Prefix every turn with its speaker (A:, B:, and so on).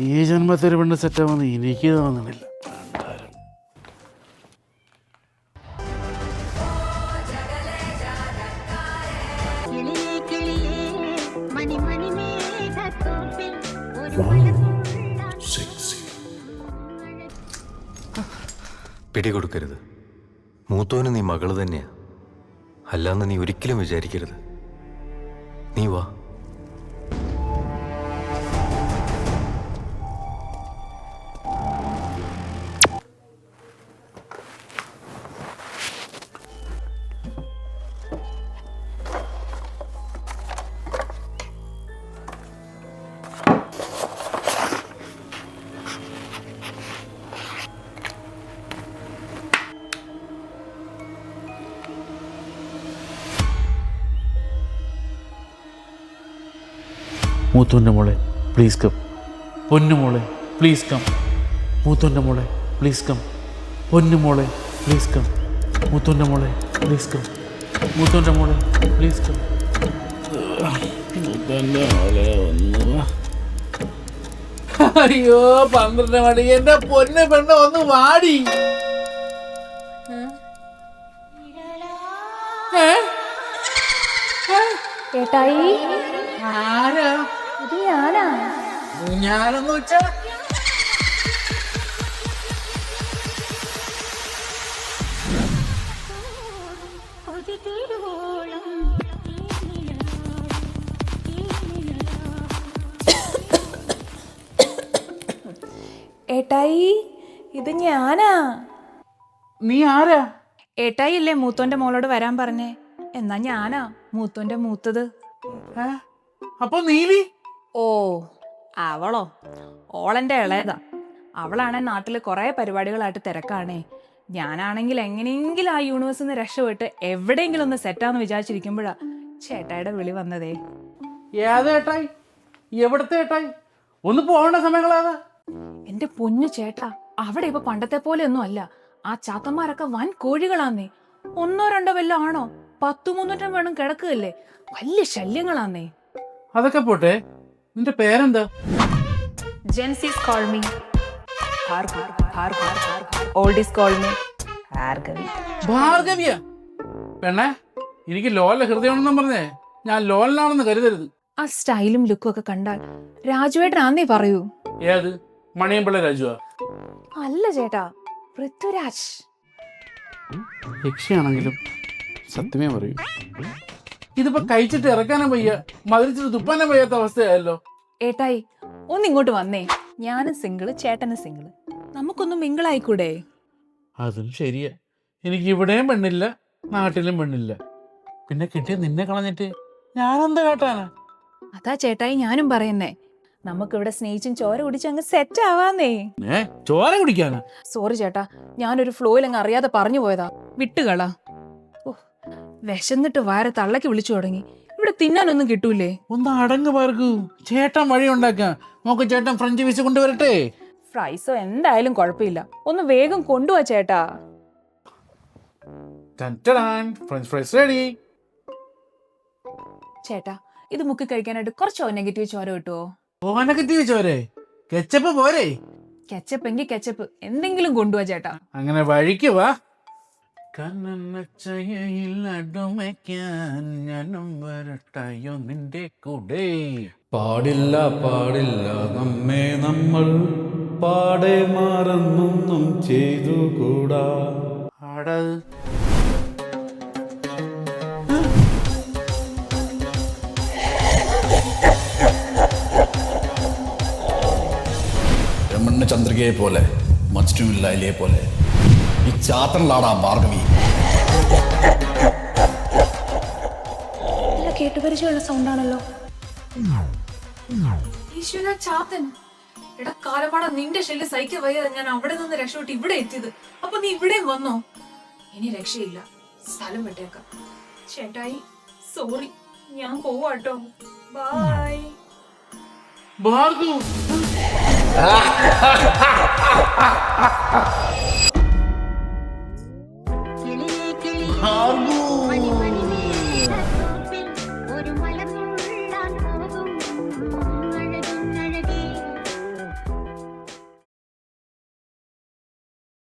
A: ഈ ജന്മത്തിൽ പെണ്ണ് സെറ്റാവുമെന്ന് എനിക്ക് തോന്നുന്നില്ല.
B: പിടികൊടുക്കരുത്. മൂത്തോന് നീ മകള് തന്നെയാ, അല്ലാന്ന് നീ ഒരിക്കലും വിചാരിക്കരുത്. നീ വാ.
A: മൂത്തോൻ്റെ മോളെ പ്ലീസ് കം. പൊന്നു മോളെ പ്ലീസ് കം. മൂത്തോൻ്റെ മോളെ പ്ലീസ് കം. പൊന്നു മോളെ പ്ലീസ് കം. മൂത്തോൻ്റെ മോളെ പ്ലീസ് കം. മൂത്തോൻ്റെ മോളെ പ്ലീസ് കം. മൂത്തോൻ്റെ മോളെ ഒന്ന്. അയ്യോ 12 മണി, എൻ്റെ പൊന്നു പെണ്ണ് ഒന്ന് വാടി.
C: ഏട്ടായി,
A: ആരാ
C: ഇത് ഞാനാ.
A: ഞാനെന്ന് വെച്ചാ
C: ഏട്ടായി, ഇത് ഞാനാ.
A: നീ ആരാ?
C: ഏട്ടായി അല്ലേ മൂത്തോന്റെ മോളോട് വരാൻ പറഞ്ഞേ? എന്നാ ഞാനാ മൂത്തോന്റെ മൂത്തത്.
A: അപ്പൊ നീലി?
C: ഓ, അവളോ? ഓളെന്റെ ഇളയതാ. അവളാണെ നാട്ടില് കുറെ പരിപാടികളായിട്ട് തിരക്കാണേ. ഞാനാണെങ്കിൽ എങ്ങനെയെങ്കിലും ആ യൂണിവേഴ്സിൽ നിന്ന് രക്ഷപ്പെട്ട് എവിടെയെങ്കിലും ഒന്ന് സെറ്റാന്ന് വിചാരിച്ചിരിക്കുമ്പോഴാ ചേട്ടായിയുടെ വിളി വന്നതേ.
A: ഏതേട്ടായി? എവിടത്തെ ഏട്ടായി? ഒന്ന് പോകേണ്ട സമയങ്ങളാണ്.
C: എന്റെ പൊന്നു ചേട്ടാ, അവിടെ ഇപ്പൊ പണ്ടത്തെ പോലെ ഒന്നും അല്ല. ആ ചാത്തന്മാരൊക്കെ വൻ കോഴികളാന്നേ. 1-2 വല്ലതും ആണോ? 10-300 വേണം കിടക്കുകയല്ലേ. വലിയ ശല്യങ്ങളാന്നേ.
A: അതൊക്കെ പോട്ടെ, നിന്റെ പേരെന്താ?
C: Gen Zs call me oldies call me Bhargavi.
A: ഭാർഗവിയ? പെണ്ണേ, എനിക്ക് ലോല ഹൃദയമാണെന്നും പറഞ്ഞേ ഞാൻ ലോലനാണെന്ന് കരുതരുത്.
C: ആ സ്റ്റൈലും ലുക്കും ഒക്കെ കണ്ടാൽ രാജുവേട്ടനാന്നേ പറയൂ.
A: ഏത് മണിയമ്പിള്ള രാജുവാ?
C: അല്ല ചേട്ടാ, പൃഥ്വിരാജ്.
A: യക്ഷിയാണെങ്കിലും സത്യമേ പറയൂ. ഇതിപ്പോ കഴിച്ചിട്ട് ഇറക്കാനും വയ്യ, മതിരിച്ചിട്ട് തുപ്പാനും വയ്യാത്ത അവസ്ഥയായല്ലോ.
C: ഏട്ടായി, ഒന്നിങ്ങോട്ട് വന്നേ. ഞാനും സിംഗിള്, ചേട്ടനും സിംഗിള്. നമുക്കൊന്നും മിങ്കിളായിക്കൂടെ?
A: അതും ശരിയാ. എനിക്ക് ഇവിടെയും പെണ്ണില്ല, നാട്ടിലും പെണ്ണില്ല. പിന്നെ കിട്ടിയ നിന്നെ കളഞ്ഞിട്ട് ഞാനെന്താ കേട്ടാനാ?
C: അതാ ചേട്ടായി ഞാനും പറയുന്നേ. നമുക്കിവിടെ സ്നേഹിച്ചും ചോര കുടിച്ച് അങ്ങ് സെറ്റ് ആവാന്നേ.
A: ചോര കുടിക്കാനാ?
C: സോറി ചേട്ടാ, ഞാനൊരു ഫ്ലോയിൽ അങ്ങ് അറിയാതെ പറഞ്ഞു പോയതാ. വിട്ടുകളാ. വിശന്നിട്ട് വയറ് തള്ളക്ക് വിളിച്ചു തുടങ്ങി. ഇവിടെ തിന്നാനൊന്നും കിട്ടൂലേ?
A: ഒന്ന് അടങ്ങ് പാർക്കൂ. ചേട്ടൻ വഴി ഉണ്ടാക്കാം. നോക്ക്, ചേട്ടൻ ഫ്രഞ്ച് വീസ് കൊണ്ടുവരട്ടെ.
C: ഫ്രൈസോ എന്തായാലും കുഴപ്പമില്ല, ഒന്ന് വേഗം കൊണ്ടുപോവാ ചേട്ടാ.
A: French fries ready.
C: ചേട്ടാ, ഇത് മുക്കി കഴിക്കാനായിട്ട് കുറച്ചോ നെഗറ്റീവ് ചോര കിട്ടുമോ?
A: നെഗറ്റീവ് ചോരേ? കെച്ചപ്പ് പോരെ?
C: കെച്ചപ്പ് എങ്കിൽ കെച്ചപ്പ് എന്തെങ്കിലും കൊണ്ടുപോവാ ചേട്ടാ.
A: അങ്ങനെ വഴിക്ക് വാ. കണ്ണച്ചയിൽ അടുമയ്ക്കാൻ ഞാനും വരട്ടായോ നിന്റെ കൂടെ.
D: പാടില്ല പാടില്ല നമ്മെ നമ്മൾ പാടെ മാറുന്നൊന്നും ചെയ്തുകൂടാ. രമണ്ണ ചന്ദ്രികയെ പോലെ മജ്നുവില്ലായിലെ പോലെ ഈ ചാത്തനിലാടാ ഭാർഗവി.
C: കേട്ടുപരിചയമുള്ള സൗണ്ടാണല്ലോ. ഈശ്വര, ചാത്തൻ. എടാ കാലപാട, നിന്റെ ശല്യം സഹിക്കാൻ വയ്യാതെ ഞാൻ അവിടെ നിന്ന് രക്ഷപ്പെട്ട് ഇവിടെ എത്തിയത്. അപ്പൊ നീ ഇവിടെയും വന്നോ? ഇനി രക്ഷയില്ല, സ്ഥലം വിട്ടേക്കാം. ചേട്ടായി സോറി, ഞാൻ പോവാട്ടോ. ബൈ.
A: ഭാർഗു. ഭാർഗു.